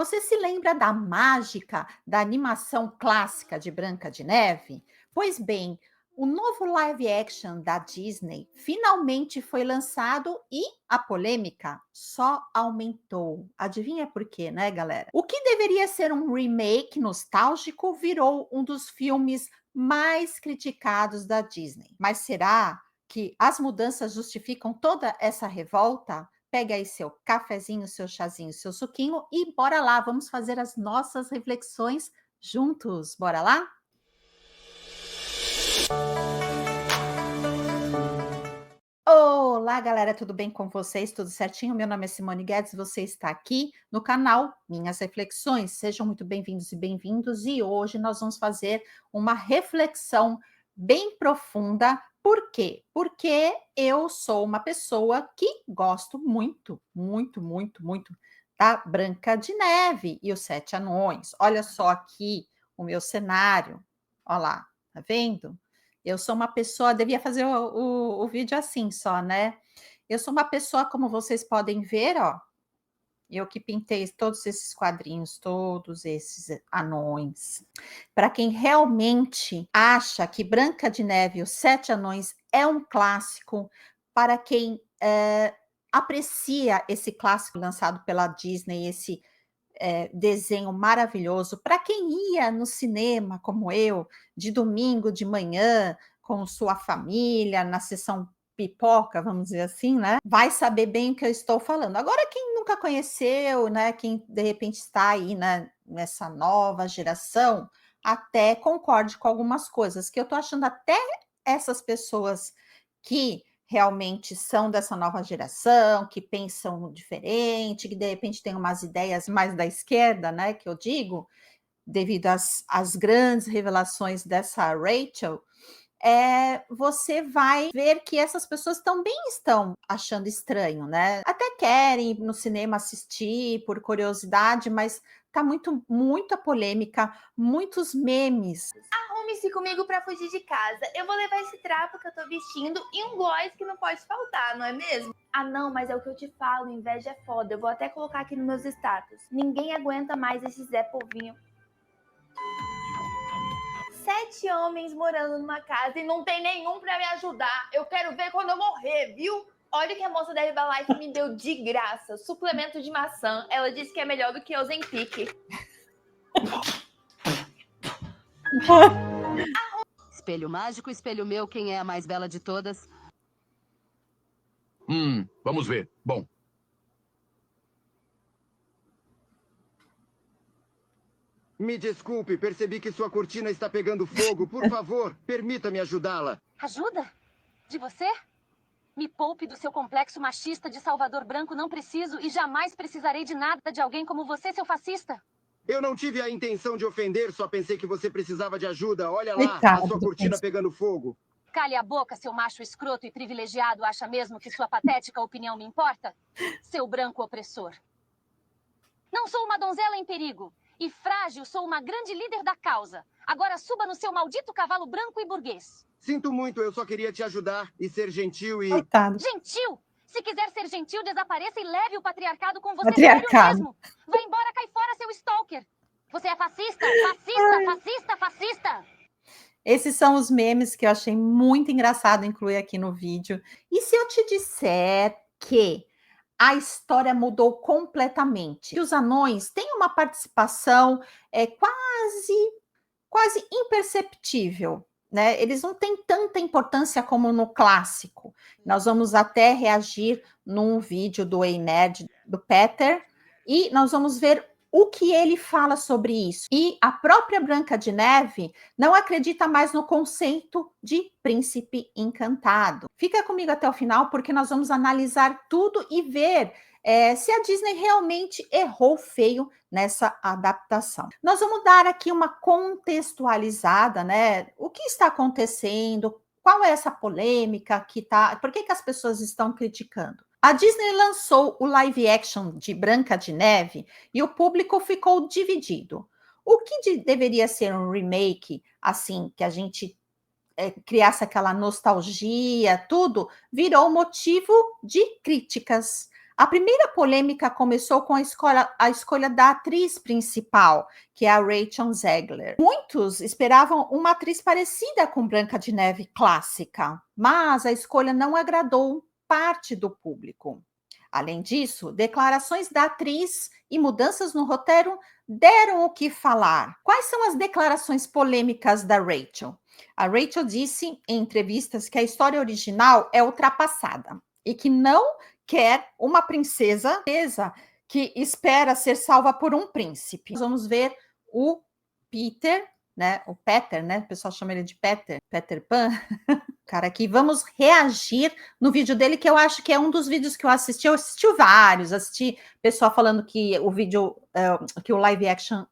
Você se lembra da mágica da animação clássica de Branca de Neve? Pois bem, o novo live action da Disney finalmente foi lançado e a polêmica só aumentou. Adivinha por quê, né, galera? O que deveria ser um remake nostálgico virou um dos filmes mais criticados da Disney. Mas será que as mudanças justificam toda essa revolta? Pegue aí seu cafezinho, seu chazinho, seu suquinho e bora lá, vamos fazer as nossas reflexões juntos. Bora lá? Olá, galera, tudo bem com vocês? Tudo certinho? Meu nome é Simone Guedes, você está aqui no canal Minhas Reflexões. Sejam muito bem-vindos e bem-vindos. E hoje nós vamos fazer uma reflexão bem profunda. Por quê? Porque eu sou uma pessoa que gosto muito, muito, muito, muito da Branca de Neve e os Sete Anões. Olha só aqui o meu cenário. Olha lá, tá vendo? Eu sou uma pessoa, devia fazer o vídeo assim só, né? Eu sou uma pessoa, como vocês podem ver, ó, eu que pintei todos esses quadrinhos, todos esses anões. Para quem realmente acha que Branca de Neve e os Sete Anões é um clássico, para quem aprecia esse clássico lançado pela Disney, esse desenho maravilhoso. Para quem ia no cinema, como eu, de domingo de manhã, com sua família, na sessão pipoca, vamos dizer assim, né? Vai saber bem o que eu estou falando. Agora, quem nunca conheceu, né? Quem de repente está aí, né, nessa nova geração, até concorde com algumas coisas que eu estou achando até essas pessoas que realmente são dessa nova geração, que pensam diferente, que de repente têm umas ideias mais da esquerda, né, que eu digo, devido às grandes revelações dessa Rachel, você vai ver que essas pessoas também estão achando estranho, né? Até querem ir no cinema assistir por curiosidade, mas tá muita polêmica, muitos memes. Arrume-se comigo pra fugir de casa. Eu vou levar esse trapo que eu tô vestindo e um gloss que não pode faltar, não é mesmo? Ah não, mas é o que eu te falo, inveja é foda. Eu vou até colocar aqui nos meus status. Ninguém aguenta mais esse Zé Povinho. 7 homens morando numa casa e não tem nenhum pra me ajudar. Eu quero ver quando eu morrer, viu? Olha o que a moça da Herbalife me deu de graça. Suplemento de maçã. Ela disse que é melhor do que Ozempic. Espelho mágico, espelho meu, quem é a mais bela de todas? Vamos ver. Bom. Me desculpe, percebi que sua cortina está pegando fogo. Por favor, permita-me ajudá-la. Ajuda? De você? Me poupe do seu complexo machista de Salvador Branco, não preciso e jamais precisarei de nada de alguém como você, seu fascista. Eu não tive a intenção de ofender, só pensei que você precisava de ajuda. Olha lá, Coitado a sua do cortina Prince. pegando fogo. Cale a boca, seu macho escroto e privilegiado, acha mesmo que sua patética opinião me importa? Seu branco opressor. Não sou uma donzela em perigo. E frágil, sou uma grande líder da causa. Agora suba no seu maldito cavalo branco e burguês. Sinto muito, eu só queria te ajudar e ser gentil e... Coitado. Gentil! Se quiser ser gentil, desapareça e leve o patriarcado com você, Patriarcado. sério mesmo. Vai embora, cai fora, seu stalker. Você é fascista, fascista, fascista, fascista. Esses são os memes que eu achei muito engraçado incluir aqui no vídeo. E se eu te disser que a história mudou completamente, que os anões têm uma participação quase imperceptível, né? Eles não têm tanta importância como no clássico. Nós vamos até reagir num vídeo do Ei Nerd, do Peter, e nós vamos ver o que ele fala sobre isso. E a própria Branca de Neve não acredita mais no conceito de príncipe encantado. Fica comigo até o final, porque nós vamos analisar tudo e ver se a Disney realmente errou feio nessa adaptação. Nós vamos dar aqui uma contextualizada, né? O que está acontecendo? Qual é essa polêmica que tá? Por que as pessoas estão criticando? A Disney lançou o live action de Branca de Neve e o público ficou dividido. O que deveria ser um remake, assim, que a gente criasse aquela nostalgia, tudo, virou motivo de críticas. A primeira polêmica começou com a escolha da atriz principal, que é a Rachel Zegler. Muitos esperavam uma atriz parecida com Branca de Neve clássica, mas a escolha não agradou parte do público. Além disso, declarações da atriz e mudanças no roteiro deram o que falar. Quais são as declarações polêmicas da Rachel? A Rachel disse em entrevistas que a história original é ultrapassada e que não quer uma princesa que espera ser salva por um príncipe. Nós vamos ver o Peter, né? O Peter, né? O pessoal chama ele de Peter Pan. Cara, aqui vamos reagir no vídeo dele, que eu acho que é um dos vídeos que eu assisti vários, assisti pessoal falando que o vídeo, que o live action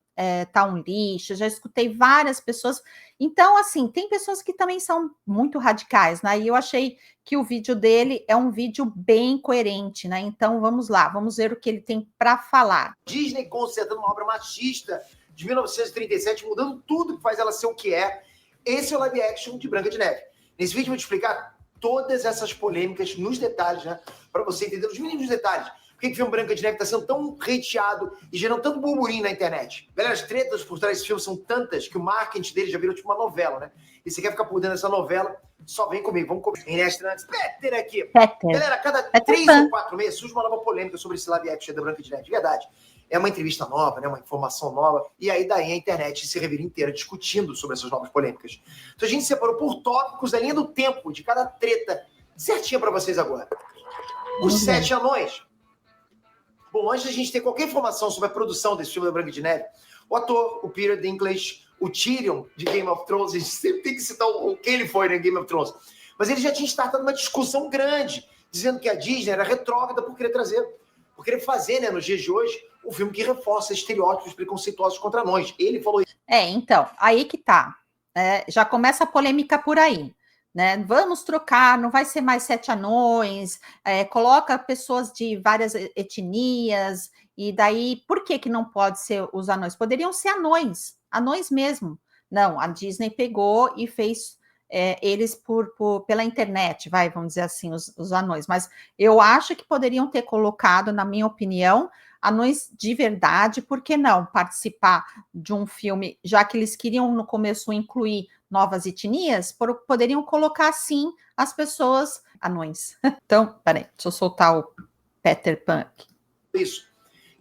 tá um lixo, já escutei várias pessoas, então assim, tem pessoas que também são muito radicais, né, e eu achei que o vídeo dele é um vídeo bem coerente, né, então vamos lá, vamos ver o que ele tem para falar. Disney consertando uma obra machista de 1937, mudando tudo que faz ela ser o que é. Esse é o live action de Branca de Neve. Nesse vídeo eu vou te explicar todas essas polêmicas nos detalhes, né? Para você entender os mínimos detalhes. Por que o filme Branca de Neve está sendo tão hateado e gerando tanto burburinho na internet? Galera, as tretas por trás desse filme são tantas que o marketing dele já virou tipo uma novela, né? E você quer ficar por dentro dessa novela, só vem comigo. Vamos comer. Em restaurantes. Peter aqui. Peter. Galera, a cada Peter 3 Pan. ou 4 meses surge uma nova polêmica sobre esse live action da Branca de Neve. De verdade. É uma entrevista nova, né? Uma informação nova. E aí daí a internet se revira inteira discutindo sobre essas novas polêmicas. Então a gente separou por tópicos a linha do tempo de cada treta certinha para vocês agora. Os 7 anões. Bom, antes da gente ter qualquer informação sobre a produção desse filme da Branca de Neve, o ator, o Peter Dinklage, o Tyrion de Game of Thrones, a gente sempre tem que citar quem ele foi em Game of Thrones, mas ele já tinha startado uma discussão grande, dizendo que a Disney era retrógrada por querer fazer, né, nos dias de hoje, um filme que reforça estereótipos preconceituosos contra nós. Ele falou isso. Então, aí que tá. Já começa a polêmica por aí. Né? Vamos trocar, não vai ser mais 7 anões, coloca pessoas de várias etnias, e daí, por que não pode ser os anões? Poderiam ser anões mesmo. Não, a Disney pegou e fez eles pela internet, vamos dizer assim, os anões, mas eu acho que poderiam ter colocado, na minha opinião, anões de verdade, por que não participar de um filme, já que eles queriam no começo incluir novas etnias, poderiam colocar sim as pessoas anões. Então, peraí, deixa eu soltar o Peter Pan. Isso.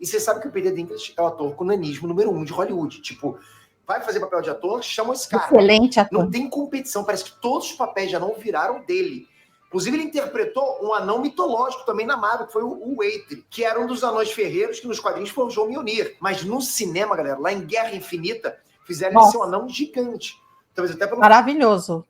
E você sabe que o Peter Dinklage é o ator com nanismo número 1 de Hollywood. Tipo, vai fazer papel de ator, chama esse cara. Excelente ator. Não tem competição, parece que todos os papéis já não viraram dele. Inclusive, ele interpretou um anão mitológico também na Marvel, que foi o Eitri, que era um dos anões ferreiros que nos quadrinhos forjou o Mjolnir. Mas no cinema, galera, lá em Guerra Infinita, fizeram ele ser um anão gigante. Talvez até pelo... Maravilhoso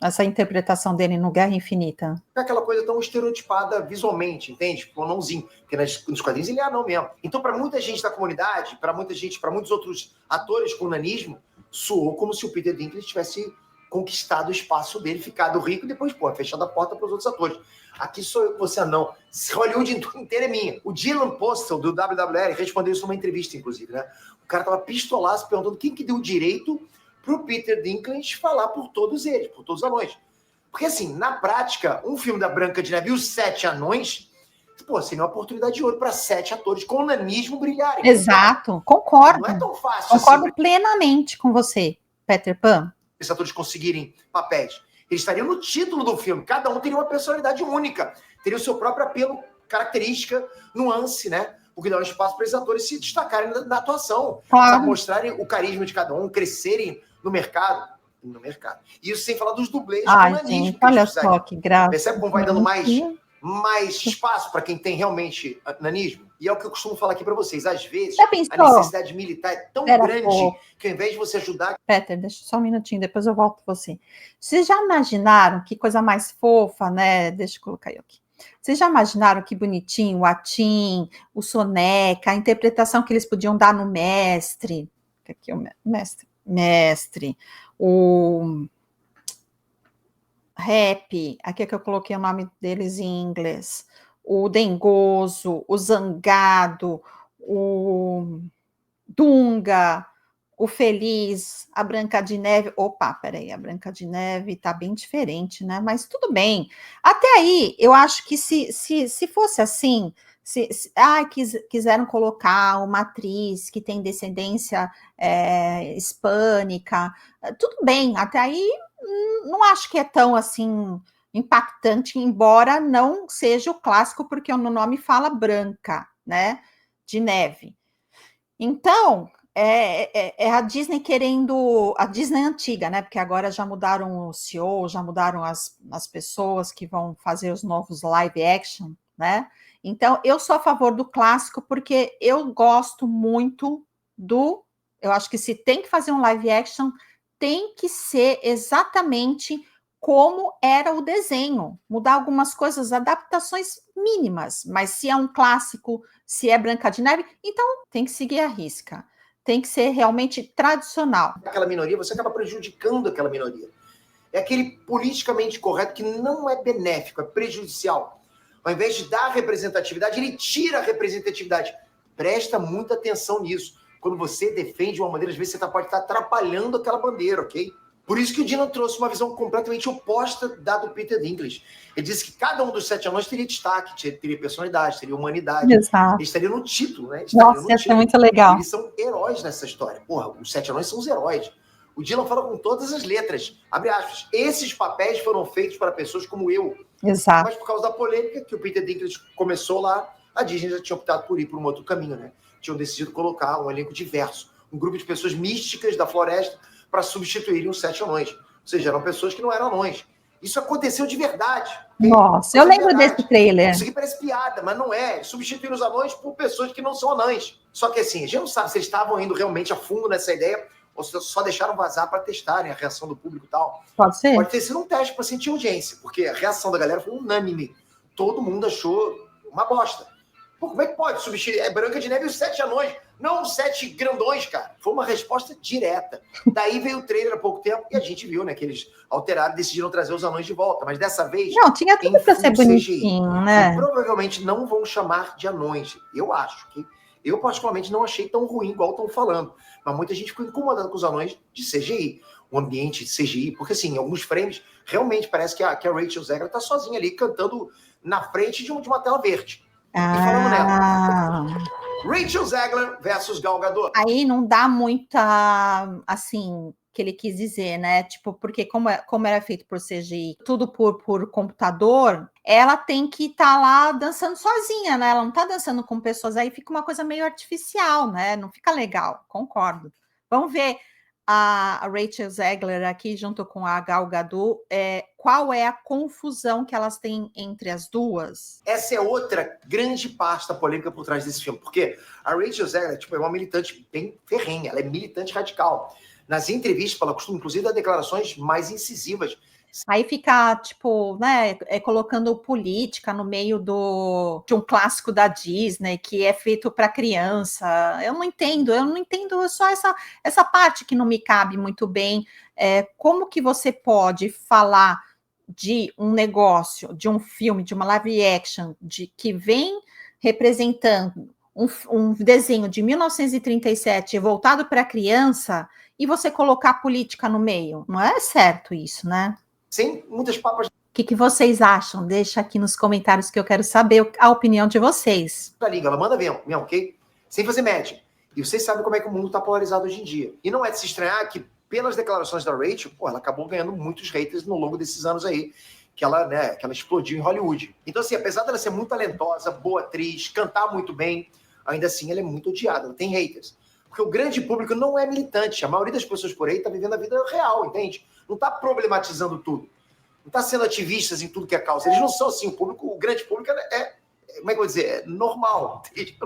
essa interpretação dele no Guerra Infinita. É aquela coisa tão estereotipada visualmente, entende? Tipo, um anãozinho. Porque nos quadrinhos ele é anão mesmo. Então, para muita gente da comunidade, para muitos outros atores com nanismo, soou como se o Peter Dinklage tivesse conquistado o espaço dele, ficado rico e depois, fechado a porta para os outros atores. Aqui sou eu, você não. Hollywood inteira é minha. O Dylan Postel, do WWL, respondeu isso numa entrevista, inclusive, né? O cara tava pistolaço, perguntando quem que deu o direito pro Peter Dinklage falar por todos eles, por todos os anões. Porque, assim, na prática, um filme da Branca de Neve e os 7 anões, seria uma oportunidade de ouro para 7 atores com nanismo brilharem. Exato, concordo. Não é tão fácil. Concordo assim, plenamente com você, Peter Pan. Esses atores conseguirem papéis. Eles estariam no título do filme. Cada um teria uma personalidade única. Teria o seu próprio apelo, característica, nuance, né? O que dá um espaço para esses atores se destacarem na atuação. Claro. Mostrarem o carisma de cada um, crescerem no mercado. Isso sem falar dos dublês com nanismo. Gente, olha só que graça. Percebe como vai dando mais espaço para quem tem realmente nanismo? E é o que eu costumo falar aqui para vocês. Às vezes, a necessidade militar é tão grande que ao invés de você ajudar... Peter, deixa só um minutinho, depois eu volto com você. Vocês já imaginaram que coisa mais fofa, né? Deixa eu colocar eu aqui. Vocês já imaginaram que bonitinho o Atim, o Soneca, a interpretação que eles podiam dar no Mestre? Aqui é o Mestre. O... Rap, aqui é que eu coloquei o nome deles em inglês, o Dengoso, o Zangado, o Dunga, o Feliz, a Branca de Neve. Opa, peraí, a Branca de Neve tá bem diferente, né? Mas tudo bem. Até aí, eu acho que se fosse assim, Quiseram colocar uma atriz que tem descendência hispânica, tudo bem, até aí não acho que é tão assim impactante, embora não seja o clássico, porque no nome fala Branca, né, de Neve. Então, é a Disney querendo, a Disney antiga, né, porque agora já mudaram o CEO, já mudaram as pessoas que vão fazer os novos live action, né, então eu sou a favor do clássico, porque eu gosto muito eu acho que se tem que fazer um live action, tem que ser exatamente como era o desenho, mudar algumas coisas, adaptações mínimas, mas se é um clássico, se é Branca de Neve, então tem que seguir a risca, tem que ser realmente tradicional. Aquela minoria, você acaba prejudicando aquela minoria. É aquele politicamente correto que não é benéfico, é prejudicial. Ao invés de dar representatividade, ele tira a representatividade. Presta muita atenção nisso. Quando você defende uma bandeira, às vezes você pode estar atrapalhando aquela bandeira, ok? Por isso que o Dylan trouxe uma visão completamente oposta da do Peter Dinklage. Ele disse que cada um dos 7 anões teria destaque, teria personalidade, teria humanidade. Exato. Eles estariam no título, né? Nossa, isso é muito legal. Eles são heróis nessa história. Porra, os 7 anões são os heróis. O Dylan fala com todas as letras. Abre aspas. Esses papéis foram feitos para pessoas como eu. Exato. Mas por causa da polêmica que o Peter Dinklage começou lá, a Disney já tinha optado por ir por um outro caminho, né? Tinham decidido colocar um elenco diverso. Um grupo de pessoas místicas da floresta para substituírem os 7 anões. Ou seja, eram pessoas que não eram anões. Isso aconteceu de verdade. Nossa, eu lembro desse trailer. Isso aqui parece piada, mas não é. Substituir os anões por pessoas que não são anãs. Só que assim, a gente não sabe se eles estavam indo realmente a fundo nessa ideia ou se só deixaram vazar para testarem a reação do público e tal. Pode ser. Pode ter sido um teste para sentir audiência, porque a reação da galera foi unânime. Todo mundo achou uma bosta. Pô, como é que pode substituir? É Branca de Neve e os 7 anões, não os 7 grandões, cara. Foi uma resposta direta. Daí veio o trailer há pouco tempo e a gente viu, né, que eles alteraram e decidiram trazer os anões de volta. Mas dessa vez... Não, tinha tudo para ser bonitinho, CGI, né? E provavelmente não vão chamar de anões. Eu acho que... Eu, particularmente, não achei tão ruim igual estão falando. Mas muita gente ficou incomodada com os anões de CGI. O ambiente de CGI. Porque, assim, em alguns frames, realmente parece que a Rachel Zegler tá sozinha ali, cantando na frente de uma tela verde. E falando nela. Rachel Zegler versus Gal Gadot. Aí não dá muita, assim, que ele quis dizer, né? Tipo, porque como era feito por CGI, tudo por computador, ela tem que estar lá dançando sozinha, né? Ela não tá dançando com pessoas, aí fica uma coisa meio artificial, né? Não fica legal, concordo. Vamos ver a Rachel Zegler aqui junto com a Gal Gadot, qual é a confusão que elas têm entre as duas? Essa é outra grande parte da polêmica por trás desse filme, porque a Rachel Zegler é uma militante bem ferrenha, ela é militante radical. Nas entrevistas, ela costuma, inclusive, dar declarações mais incisivas. Aí fica, tipo, né, colocando política no meio de um clássico da Disney, que é feito para criança. Eu não entendo só essa parte que não me cabe muito bem. Como que você pode falar de um negócio, de um filme, de uma live action, que vem representando um desenho de 1937 voltado para criança, e você colocar política no meio? Não é certo isso, né? Sem muitas papas. O que vocês acham? Deixa aqui nos comentários que eu quero saber a opinião de vocês. Da língua, ela manda mesmo, ok? Sem fazer média. E vocês sabem como é que o mundo está polarizado hoje em dia. E não é de se estranhar que, pelas declarações da Rachel, ela acabou ganhando muitos haters no longo desses anos aí, que ela explodiu em Hollywood. Então, assim, apesar dela ser muito talentosa, boa atriz, cantar muito bem, ainda assim ela é muito odiada, ela tem haters. Porque o grande público não é militante. A maioria das pessoas por aí está vivendo a vida real, entende? Não está problematizando tudo. Não está sendo ativistas em tudo que é causa. Eles não são assim. O grande público como é que eu vou dizer? É normal. Entende?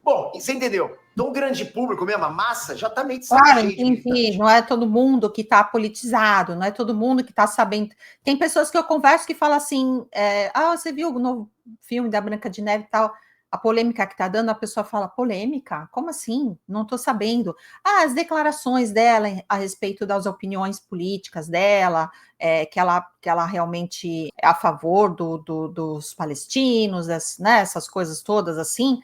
Bom, você entendeu? Então o grande público mesmo, a massa, já está meio de claro, entendi. Não é todo mundo que está politizado, não é todo mundo que está sabendo. Tem pessoas que eu converso que falam assim, você viu o novo filme da Branca de Neve e tal? A polêmica que está dando, a pessoa fala, polêmica? Como assim? Não estou sabendo. As declarações dela a respeito das opiniões políticas dela, que ela realmente é a favor dos palestinos, essas coisas todas assim,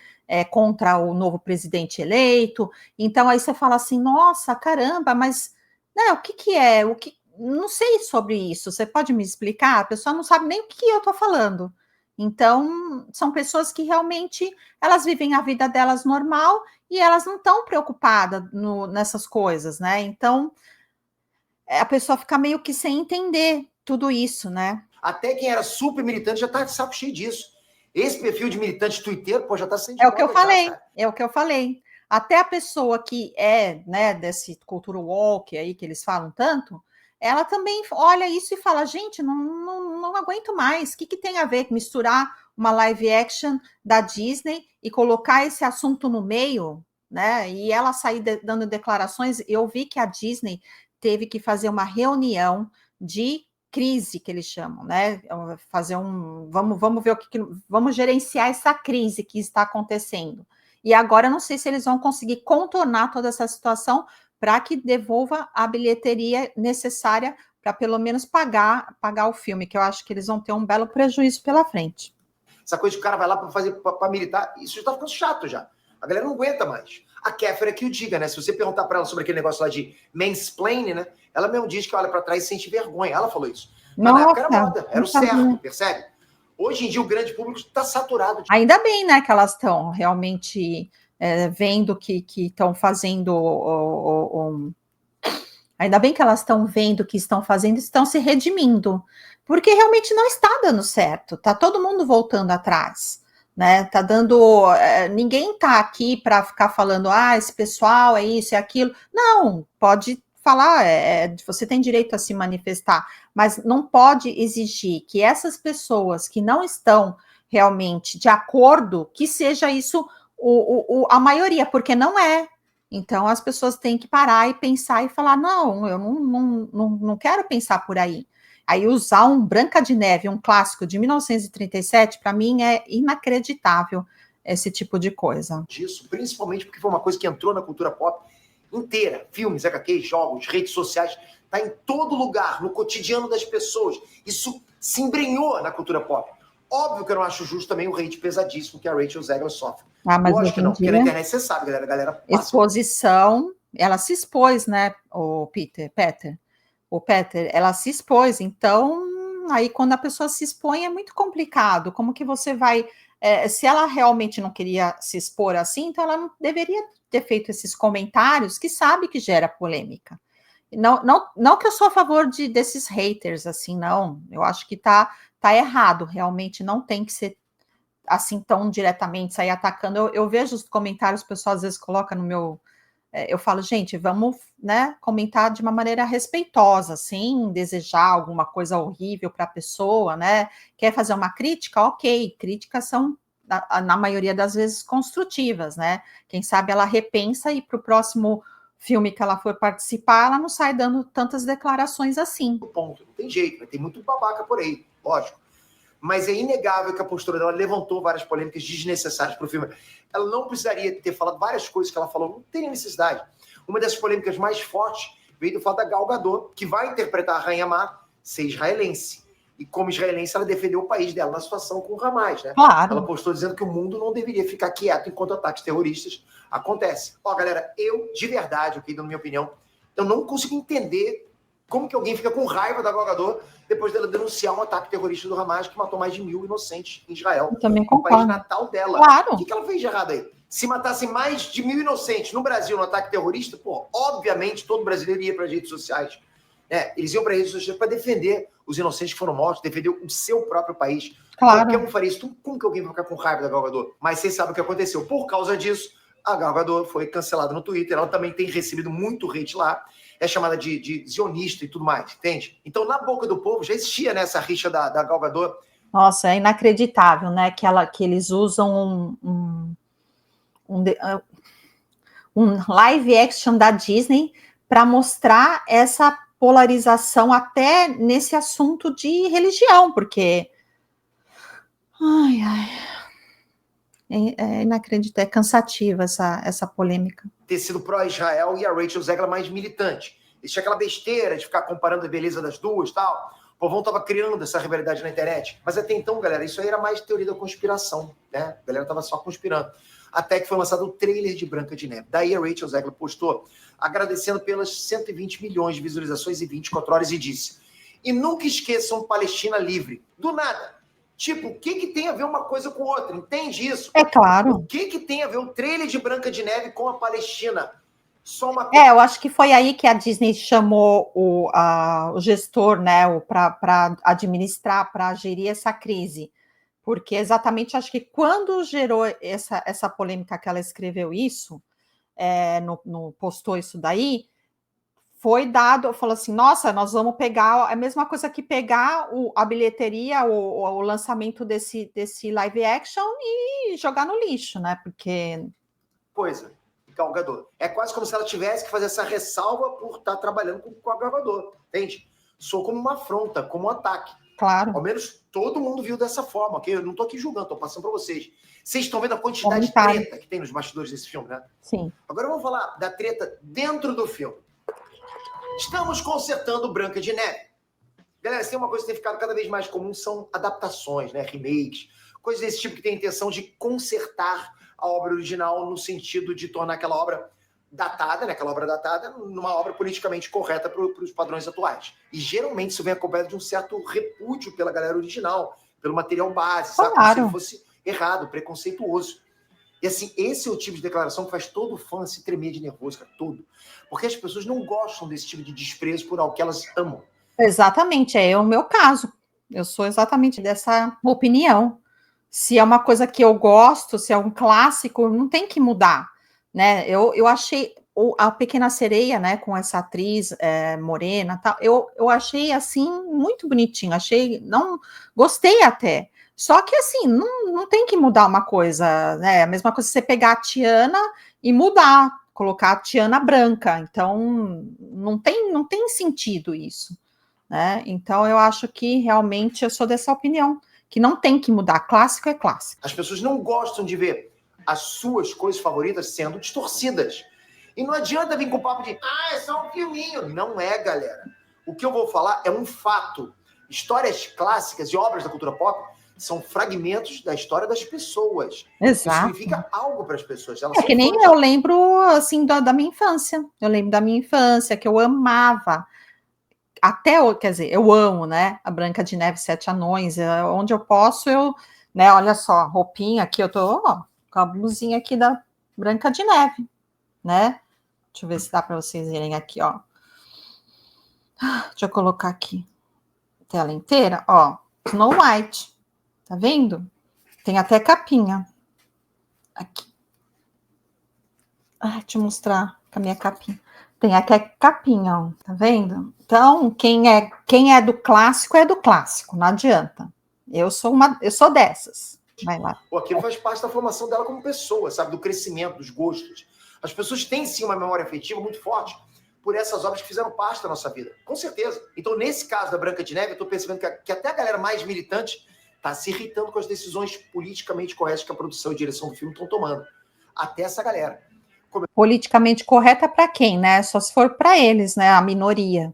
contra o novo presidente eleito. Então, aí você fala assim, nossa, caramba, mas o que é? Não sei sobre isso. Você pode me explicar? A pessoa não sabe nem o que eu estou falando. Então, são pessoas que realmente elas vivem a vida delas normal e elas não estão preocupadas nessas coisas, né? Então, a pessoa fica meio que sem entender tudo isso, né? Até quem era super militante já tá de saco cheio disso. Esse perfil de militante twitteiro, pô, já tá sendo de É o que eu moda já, falei, cara. é o que eu falei. Até a pessoa que é, né, desse cultura woke aí que eles falam tanto, ela também olha isso e fala, gente, não aguento mais. O que tem a ver com misturar uma live action da Disney e colocar esse assunto no meio, né? E ela sair dando declarações. Eu vi que a Disney teve que fazer uma reunião de crise, que eles chamam, né? Fazer vamos ver vamos gerenciar essa crise que está acontecendo. E agora eu não sei se eles vão conseguir contornar toda essa situação para que devolva a bilheteria necessária para pelo menos pagar o filme, que eu acho que eles vão ter um belo prejuízo pela frente. Essa coisa que o cara vai lá para militar, isso já tá ficando chato já. A galera não aguenta mais. A Kéfera é que o diga, né? Se você perguntar para ela sobre aquele negócio lá de mansplaining, né? Ela mesmo diz que olha para trás e sente vergonha. Ela falou isso. Mas na época era moda, era o certo, percebe? Hoje em dia o grande público está saturado. Ainda bem, né, que elas estão realmente vendo que estão fazendo. Ainda bem que elas estão vendo que estão fazendo, estão se redimindo, porque realmente não está dando certo. Tá todo mundo voltando atrás, né? Tá dando. Ninguém tá aqui para ficar falando, esse pessoal é isso, é aquilo. Não, pode falar, você tem direito a se manifestar, mas não pode exigir que essas pessoas que não estão realmente de acordo, que seja isso a maioria, porque não é. Então as pessoas têm que parar e pensar e falar, não, eu não quero pensar por aí. Aí usar um Branca de Neve, um clássico de 1937, para mim é inacreditável esse tipo de coisa. Disso, principalmente porque foi uma coisa que entrou na cultura pop inteira, filmes, HQs, jogos, redes sociais, tá em todo lugar, no cotidiano das pessoas. Isso se embrenhou na cultura pop. Óbvio que eu não acho justo também o hate pesadíssimo que a Rachel Zegler sofre. Mas lógico que não, porque na internet você sabe, galera, a galera passa. Exposição, ela se expôs, né, o Peter, ela se expôs, então, aí quando a pessoa se expõe é muito complicado, como que você vai, se ela realmente não queria se expor assim, então ela não deveria ter feito esses comentários que sabe que gera polêmica. Não que eu sou a favor desses haters, assim, não, eu acho que tá errado, realmente não tem que ser assim tão diretamente, sair atacando. Eu vejo os comentários, o pessoal às vezes coloca no meu... eu falo, gente, vamos, né, comentar de uma maneira respeitosa, sem desejar alguma coisa horrível para a pessoa, né? Quer fazer uma crítica? Ok, críticas são, na maioria das vezes, construtivas, né? Quem sabe ela repensa e para o próximo filme que ela for participar, ela não sai dando tantas declarações assim. Ponto, não tem jeito, vai ter muito babaca por aí, lógico. Mas é inegável que a postura dela levantou várias polêmicas desnecessárias para o filme. Ela não precisaria ter falado várias coisas que ela falou, não teria necessidade. Uma das polêmicas mais fortes veio do fato da Gal Gadot, que vai interpretar a Rainha Má, ser israelense. E como israelense, ela defendeu o país dela na situação com o Hamas, né? Claro. Ela postou dizendo que o mundo não deveria ficar quieto enquanto ataques terroristas acontecem. Ó, galera, eu, de verdade, ok, dando minha opinião, eu não consigo entender como que alguém fica com raiva da Gal Gadot depois dela denunciar um ataque terrorista do Hamas que matou mais de 1.000 inocentes em Israel. Eu também no país concordo. natal dela. Claro. O que ela fez de errado aí? Se matasse mais de 1.000 inocentes no Brasil no ataque terrorista, pô, obviamente todo brasileiro ia para as redes sociais. Eles iam para as redes sociais para defender os inocentes que foram mortos, defender o seu próprio país. Claro. Qualquer um faria isso. Como que alguém vai ficar com raiva da Gal Gadot? Mas vocês sabem o que aconteceu. Por causa disso, a Gal Gadot foi cancelada no Twitter. Ela também tem recebido muito hate lá. É chamada de zionista e tudo mais, entende? Então, na boca do povo, já existia nessa rixa da Gal Gadot. Nossa, é inacreditável, né? Que eles usam um live action da Disney para mostrar essa polarização até nesse assunto de religião, porque... É inacreditável, é cansativa essa polêmica. Ter sido pró-Israel e a Rachel Zegler mais militante. Existia aquela besteira de ficar comparando a beleza das duas e tal. O povão tava criando essa rivalidade na internet. Mas até então, galera, isso aí era mais teoria da conspiração, né? A galera tava só conspirando. Até que foi lançado o trailer de Branca de Neve. Daí a Rachel Zegler postou agradecendo pelas 120 milhões de visualizações em 24 horas e disse: e nunca esqueçam Palestina livre. Do nada. Tipo, o que tem a ver uma coisa com outra? Entende isso? É claro. O que tem a ver o trailer de Branca de Neve com a Palestina? Só uma eu acho que foi aí que a Disney chamou o gestor, né, para administrar, para gerir essa crise. Porque exatamente, acho que quando gerou essa polêmica que ela escreveu isso, postou isso daí, foi dado, falou assim, nossa, nós vamos pegar a mesma coisa que pegar a bilheteria, o lançamento desse live action e jogar no lixo, né? Porque... coisa, Gal Gadot. É quase como se ela tivesse que fazer essa ressalva por estar trabalhando com a Gal Gadot, entende? Sou como uma afronta, como um ataque. Claro. Ao menos todo mundo viu dessa forma, ok? Eu não tô aqui julgando, tô passando para vocês. Vocês estão vendo a quantidade de treta que tem nos bastidores desse filme, né? Sim. Agora vamos falar da treta dentro do filme. Estamos consertando Branca de Neve. Galera, tem uma coisa que tem ficado cada vez mais comum, são adaptações, né? Remakes, coisas desse tipo que tem a intenção de consertar a obra original no sentido de tornar aquela obra datada, né? Aquela obra datada, numa obra politicamente correta para os padrões atuais. E geralmente isso vem acompanhado de um certo repúdio pela galera original, pelo material base, sabe? Como se ele fosse errado, preconceituoso. E assim, esse é o tipo de declaração que faz todo fã se tremer de nervoso, cara, todo. Porque as pessoas não gostam desse tipo de desprezo por algo que elas amam. Exatamente, é o meu caso. Eu sou exatamente dessa opinião. Se é uma coisa que eu gosto, se é um clássico, não tem que mudar, né? Eu achei a Pequena Sereia, né, com essa atriz morena, tal, eu achei assim muito bonitinho, não gostei até. Só que assim, não tem que mudar uma coisa, né? A mesma coisa você pegar a Tiana e mudar, colocar a Tiana branca. Então não tem sentido isso, né? Então eu acho que realmente eu sou dessa opinião, que não tem que mudar. Clássico é clássico. As pessoas não gostam de ver as suas coisas favoritas sendo distorcidas. E não adianta vir com o papo de é só um filminho. Não é, galera. O que eu vou falar é um fato. Histórias clássicas e obras da cultura pop são fragmentos da história das pessoas. Exato. Isso significa algo para as pessoas. Elas que nem eu lembro, assim, da minha infância. Eu lembro da minha infância, que eu amava. Quer dizer, eu amo, né? A Branca de Neve, Sete Anões. Onde eu posso, né? Olha só, roupinha aqui, eu tô com a blusinha aqui da Branca de Neve, né? Deixa eu ver se dá para vocês verem aqui, ó. Deixa eu colocar aqui. Tela inteira, ó. Snow White. Tá vendo? Tem até capinha. Aqui. Deixa eu mostrar com a minha capinha. Tem até capinha, ó. Tá vendo? Então, quem é do clássico é do clássico, não adianta. Eu sou dessas. Vai lá. Aquilo faz parte da formação dela como pessoa, sabe? Do crescimento, dos gostos. As pessoas têm, sim, uma memória afetiva muito forte por essas obras que fizeram parte da nossa vida. Com certeza. Então, nesse caso da Branca de Neve, eu tô percebendo que até a galera mais militante tá se irritando com as decisões politicamente corretas que a produção e a direção do filme estão tomando. Até essa galera. Politicamente correta para quem, né? Só se for para eles, né? A minoria.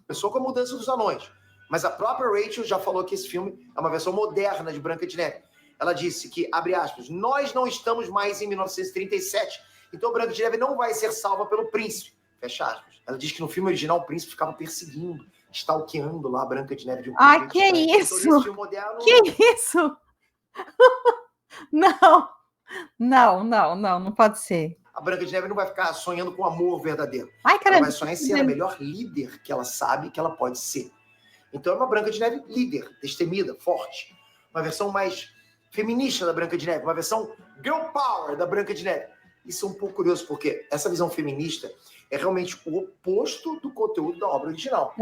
Começou com a Mudança dos Anões. Mas a própria Rachel já falou que esse filme é uma versão moderna de Branca de Neve. Ela disse que, abre aspas, nós não estamos mais em 1937, então Branca de Neve não vai ser salva pelo príncipe. Fecha aspas. Ela diz que no filme original o príncipe ficava perseguindo, stalkeando lá a Branca de Neve de um jeito. Que isso? Então, nesse filme moderno, que isso? Não pode ser. A Branca de Neve não vai ficar sonhando com amor verdadeiro. Caramba, ela vai sonhar em ser a melhor líder que ela sabe que ela pode ser. Então é uma Branca de Neve líder, destemida, forte. Uma versão mais feminista da Branca de Neve, uma versão girl power da Branca de Neve. Isso é um pouco curioso, porque essa visão feminista é realmente o oposto do conteúdo da obra original.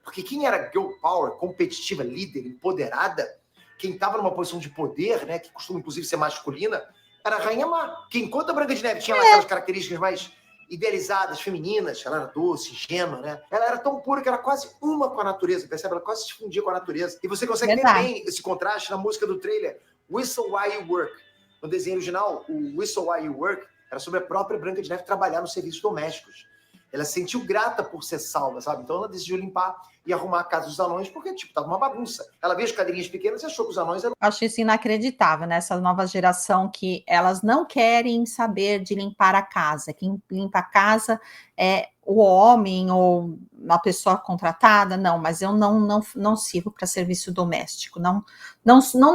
Porque quem era girl power, competitiva, líder, empoderada, quem estava numa posição de poder, né, que costuma inclusive ser masculina, era a Rainha Má. Que enquanto a Branca de Neve tinha aquelas características mais idealizadas, femininas, ela era doce, ingênua, né? Ela era tão pura que era quase uma com a natureza, percebe? Ela quase se fundia com a natureza. E você consegue ver bem esse contraste na música do trailer Whistle While You Work. No desenho original, o Whistle While You Work era sobre a própria Branca de Neve trabalhar nos serviços domésticos. Ela se sentiu grata por ser salva, sabe? Então ela decidiu limpar e arrumar a casa dos anões, porque, tipo, tava uma bagunça. Ela viu as cadeirinhas pequenas e achou que os anões eram... Acho isso inacreditável, né? Essa nova geração que elas não querem saber de limpar a casa. Quem limpa a casa é o homem, ou uma pessoa contratada? Não, mas eu não sirvo para serviço doméstico. Não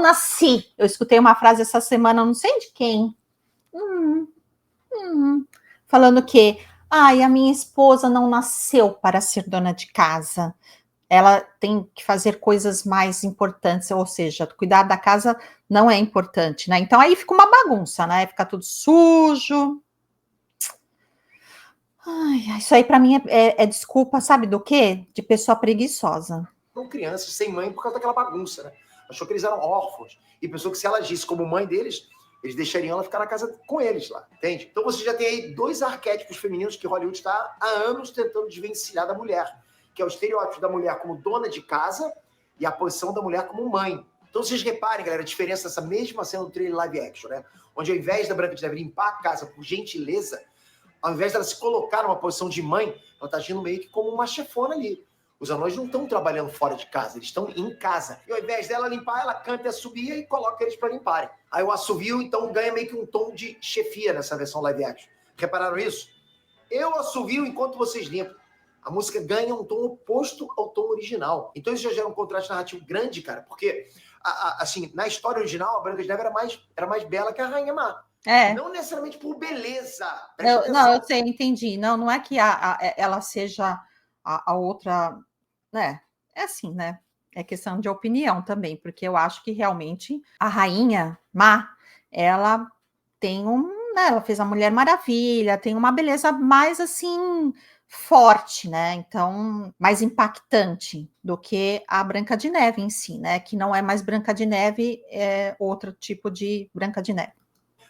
nasci. Eu escutei uma frase essa semana, não sei de quem, falando que a minha esposa não nasceu para ser dona de casa. Ela tem que fazer coisas mais importantes, ou seja, cuidar da casa não é importante, né? Então aí fica uma bagunça, né? Fica tudo sujo. Isso aí para mim é desculpa, sabe do quê? De pessoa preguiçosa. São crianças sem mãe por causa daquela bagunça, né? Achou que eles eram órfãos. E pensou que se ela agisse como mãe deles, eles deixariam ela ficar na casa com eles lá, entende? Então você já tem aí 2 arquétipos femininos que Hollywood está há anos tentando desvencilhar da mulher, que é o estereótipo da mulher como dona de casa e a posição da mulher como mãe. Então vocês reparem, galera, a diferença dessa mesma cena do trailer live action, né? Onde ao invés da Branca de Neve limpar a casa por gentileza, ao invés dela se colocar numa posição de mãe, ela está agindo meio que como uma chefona ali. Os anões não estão trabalhando fora de casa, eles estão em casa. E ao invés dela limpar, ela canta e assobia e coloca eles para limparem. Aí o assovio, então, ganha meio que um tom de chefia nessa versão live action. Repararam isso? Eu assovio enquanto vocês limpam. A música ganha um tom oposto ao tom original. Então isso já gera um contraste narrativo grande, cara, porque, assim, na história original, a Branca de Neve era mais bela que a Rainha Má. Não necessariamente por beleza. Eu sei, entendi. Não é que ela seja a outra, né? É assim, né? É questão de opinião também, porque eu acho que realmente a Rainha Má, ela tem né, ela fez a Mulher Maravilha, tem uma beleza mais assim forte, né? Então, mais impactante do que a Branca de Neve em si, né? Que não é mais Branca de Neve, é outro tipo de Branca de Neve.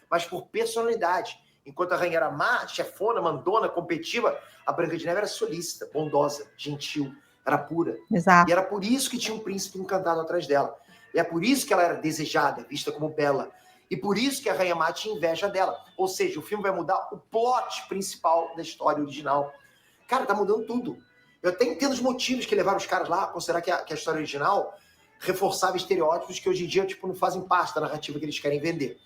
Mas por personalidade. Enquanto a rainha era má, chefona, mandona, competitiva, a Branca de Neve era solícita, bondosa, gentil, era pura. Exato. E era por isso que tinha um príncipe encantado atrás dela. E é por isso que ela era desejada, vista como bela. E por isso que a rainha má tinha inveja dela. Ou seja, o filme vai mudar o plot principal da história original. Cara, tá mudando tudo. Eu até entendo os motivos que levaram os caras lá a considerar que a história original reforçava estereótipos que hoje em dia não fazem parte da narrativa que eles querem vender.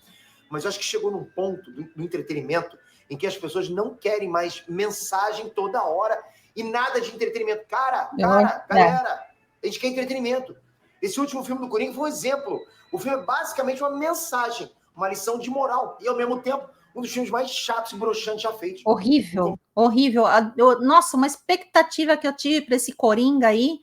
Mas eu acho que chegou num ponto do entretenimento em que as pessoas não querem mais mensagem toda hora e nada de entretenimento. Galera, a gente quer entretenimento. Esse último filme do Coringa foi um exemplo. O filme é basicamente uma mensagem, uma lição de moral. E, ao mesmo tempo, um dos filmes mais chatos e broxantes já feitos. Horrível. Nossa, uma expectativa que eu tive para esse Coringa aí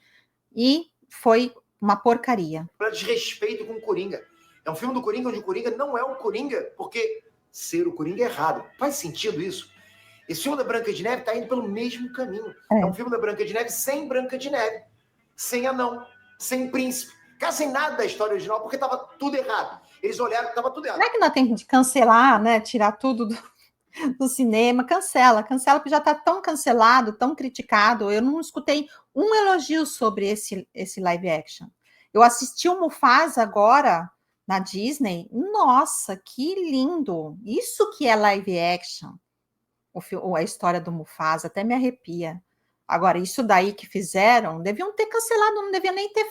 e foi uma porcaria. Para desrespeito com o Coringa. É um filme do Coringa onde o Coringa não é o Coringa, porque ser o Coringa é errado. Faz sentido isso? Esse filme da Branca de Neve está indo pelo mesmo caminho. É um filme da Branca de Neve sem Branca de Neve, sem anão, sem príncipe. Cara, sem nada da história original, porque estava tudo errado. Eles olharam que estava tudo errado. Não é que nós temos de cancelar, né? Tirar tudo do cinema. Cancela, porque já está tão cancelado, tão criticado. Eu não escutei um elogio sobre esse live action. Eu assisti o Mufasa agora na Disney. Nossa, que lindo! Isso que é live action. A história do Mufasa até me arrepia. Agora, isso daí que fizeram, deviam ter cancelado, não deviam nem ter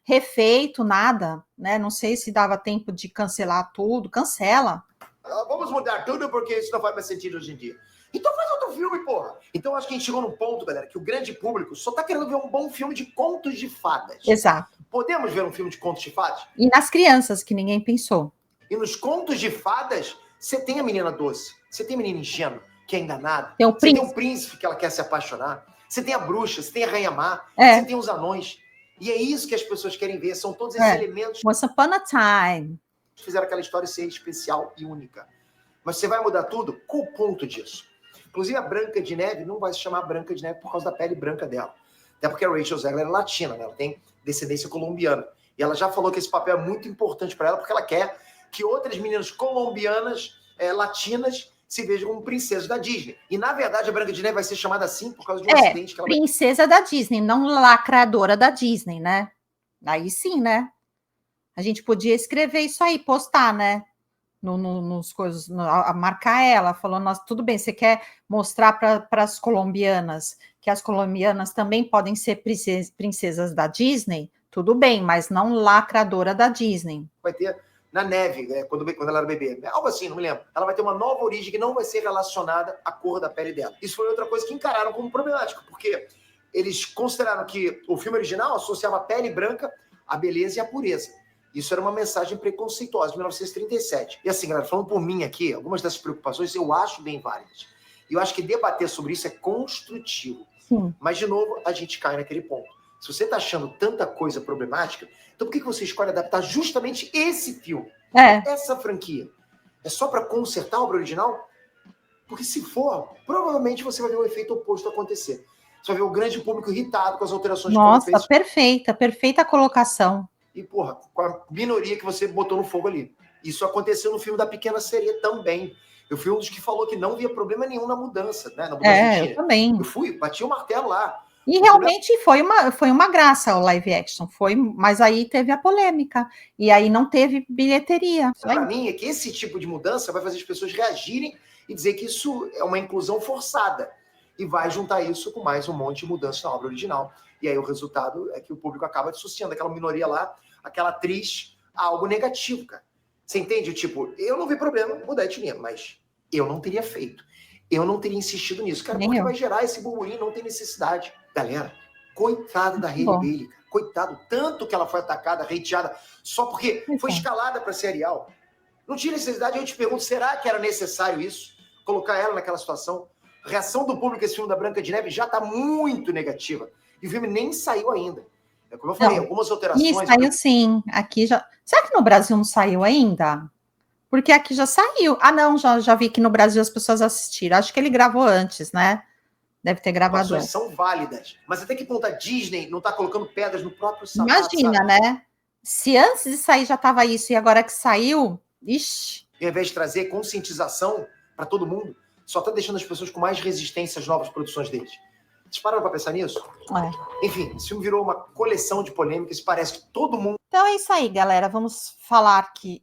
refeito, nada, né? Não sei se dava tempo de cancelar tudo. Cancela. Vamos mudar tudo porque isso não faz mais sentido hoje em dia. Então faz outro filme, porra. Então acho que a gente chegou num ponto, galera, que o grande público só tá querendo ver um bom filme de contos de fadas. Exato. Podemos ver um filme de contos de fadas? E nas crianças, que ninguém pensou. E nos contos de fadas, você tem a menina doce, você tem a menina ingênua, que é enganada. Tem você tem o príncipe que ela quer se apaixonar. Você tem a bruxa, você tem a rainha má, você tem os anões. E é isso que as pessoas querem ver, são todos esses elementos. Once upon a time. Fizeram aquela história ser especial e única. Mas você vai mudar tudo? Qual o ponto disso? Inclusive, a Branca de Neve não vai se chamar Branca de Neve por causa da pele branca dela. Até porque a Rachel Zegler é latina, né? Ela tem descendência colombiana. E ela já falou que esse papel é muito importante para ela, porque ela quer que outras meninas colombianas, latinas, se vejam como princesas da Disney. E, na verdade, a Branca de Neve vai ser chamada assim por causa de um acidente que ela princesa da Disney, não lacradora da Disney, né? Aí sim, né? A gente podia escrever isso aí, postar, né? Nos coisas, marcar ela, falando, tudo bem, você quer mostrar para as colombianas que as colombianas também podem ser princesas da Disney? Tudo bem, mas não lacradora da Disney. Vai ter na neve, quando ela era bebê. Algo assim, não me lembro. Ela vai ter uma nova origem que não vai ser relacionada à cor da pele dela. Isso foi outra coisa que encararam como problemática, porque eles consideraram que o filme original associava a pele branca à beleza e à pureza. Isso era uma mensagem preconceituosa de 1937. E assim, galera, falando por mim aqui, algumas dessas preocupações eu acho bem válidas. E eu acho que debater sobre isso é construtivo. Sim. Mas, de novo, a gente cai naquele ponto. Se você está achando tanta coisa problemática, então por que você escolhe adaptar justamente esse filme? Essa franquia? É só para consertar a obra original? Porque se for, provavelmente você vai ver o efeito oposto acontecer. Você vai ver o grande público irritado com as alterações que Nossa, foram feitas. perfeita colocação. E, porra, com a minoria que você botou no fogo ali. Isso aconteceu no filme da Pequena Sereia também. Eu fui um dos que falou que não via problema nenhum na mudança, né? Na mudança Eu também. Eu fui, bati o martelo lá. E realmente foi uma graça o live action, mas aí teve a polêmica, e aí não teve bilheteria. Para mim, é que esse tipo de mudança vai fazer as pessoas reagirem e dizer que isso é uma inclusão forçada. E vai juntar isso com mais um monte de mudança na obra original. E aí o resultado é que o público acaba dissociando aquela minoria lá, aquela atriz, a algo negativo, cara. Você entende? Tipo, eu não vi problema mudar a etnia, mas eu não teria feito. Eu não teria insistido nisso, cara, porque vai gerar esse burburinho, não tem necessidade. Galera, coitada da Hailey Bailey, cara. Coitado, tanto que ela foi atacada, hateada, só porque foi escalada para ser Ariel. Não tinha necessidade, eu te pergunto, será que era necessário isso? Colocar ela naquela situação? A reação do público a esse filme da Branca de Neve já está muito negativa. E o filme nem saiu ainda. É como eu falei, algumas alterações... E saiu sim, aqui já... Será que no Brasil não saiu ainda? Porque aqui já saiu. Ah, não, já vi que no Brasil as pessoas assistiram. Acho que ele gravou antes, né? Deve ter gravado antes. São válidas. Mas até que ponto a Disney não está colocando pedras no próprio sapato? Imagina, sabe? Né? Se antes de sair já estava isso e agora que saiu, ixi. E ao invés de trazer conscientização para todo mundo, só está deixando as pessoas com mais resistência às novas produções deles. Vocês pararam para pensar nisso? Enfim, esse filme virou uma coleção de polêmicas e parece que todo mundo... Então é isso aí, galera. Vamos falar aqui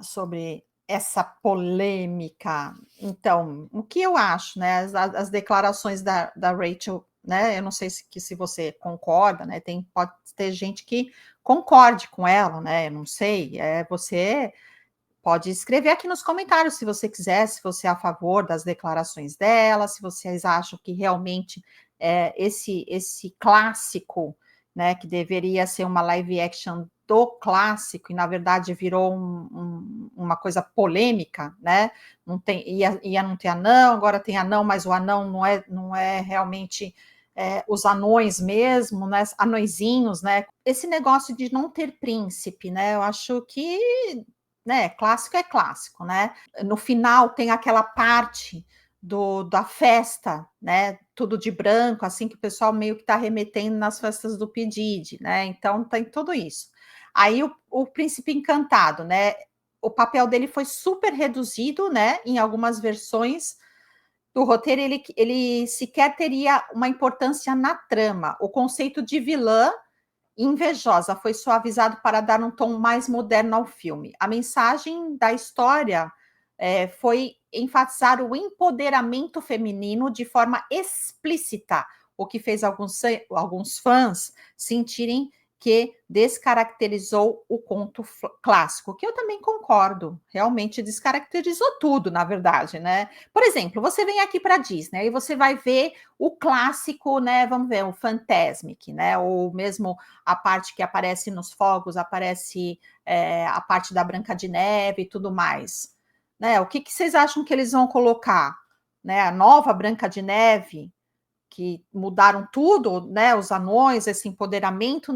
sobre essa polêmica. Então, o que eu acho, né? As declarações da Rachel, né? Eu não sei se você concorda, né? Pode ter gente que concorde com ela, né? Eu não sei. Você pode escrever aqui nos comentários se você quiser, se você é a favor das declarações dela, se vocês acham que realmente esse clássico, né? Que deveria ser uma live action do clássico, e na verdade virou uma coisa polêmica, né? Ia não ter anão, agora tem anão, mas o anão não é realmente os anões mesmo, né? Anõezinhos, né? Esse negócio de não ter príncipe, né? Eu acho que, né? Clássico é clássico, né? No final tem aquela parte da festa, né? Tudo de branco, assim, que o pessoal meio que está remetendo nas festas do P. Diddy, né? Então tem tudo isso. Aí o Príncipe Encantado, né? O papel dele foi super reduzido, né? Em algumas versões do roteiro, ele sequer teria uma importância na trama. O conceito de vilã invejosa foi suavizado para dar um tom mais moderno ao filme. A mensagem da história foi enfatizar o empoderamento feminino de forma explícita, o que fez alguns fãs sentirem que descaracterizou o conto clássico, que eu também concordo, realmente descaracterizou tudo, na verdade, né? Por exemplo, você vem aqui para a Disney e você vai ver o clássico, né? Vamos ver, o Fantasmic, né? Ou mesmo a parte que aparece nos fogos, aparece a parte da Branca de Neve e tudo mais. Né? O que vocês acham que eles vão colocar? Né? A nova Branca de Neve, que mudaram tudo, né? Os anões, esse empoderamento,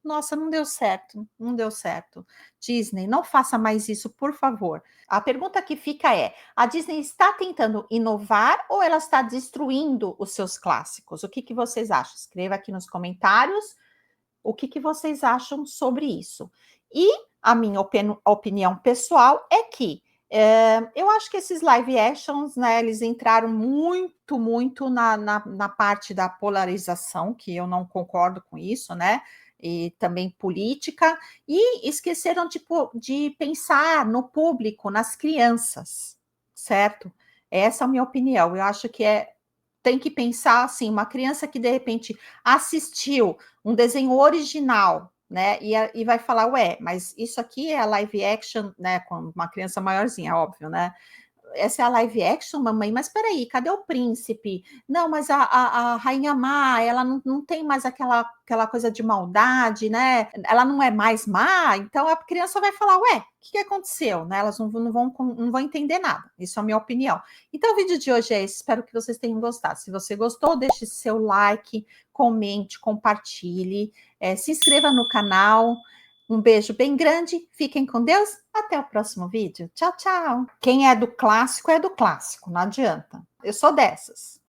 nossa, não deu certo, não deu certo. Disney, não faça mais isso, por favor. A pergunta que fica é: a Disney está tentando inovar ou ela está destruindo os seus clássicos? O que vocês acham? Escreva aqui nos comentários o que vocês acham sobre isso. E a minha opinião pessoal é que eu acho que esses live actions, né, eles entraram muito na parte da polarização, que eu não concordo com isso, né, e também política, e esqueceram de pensar no público, nas crianças, certo? Essa é a minha opinião. Eu acho que tem que pensar assim, uma criança que de repente assistiu um desenho original, né? E vai falar, mas isso aqui é a live action, né? Com uma criança maiorzinha, óbvio, né? essa é a live action, mamãe, mas peraí, cadê o príncipe? Não, mas a Rainha Má, ela não tem mais aquela coisa de maldade, né? Ela não é mais má, então a criança vai falar, ué, o que aconteceu? Né? Elas não vão entender nada, isso é a minha opinião. Então o vídeo de hoje é esse, espero que vocês tenham gostado. Se você gostou, deixe seu like, comente, compartilhe, se inscreva no canal. Um beijo bem grande, fiquem com Deus, até o próximo vídeo. Tchau, tchau. Quem é do clássico, não adianta. Eu sou dessas.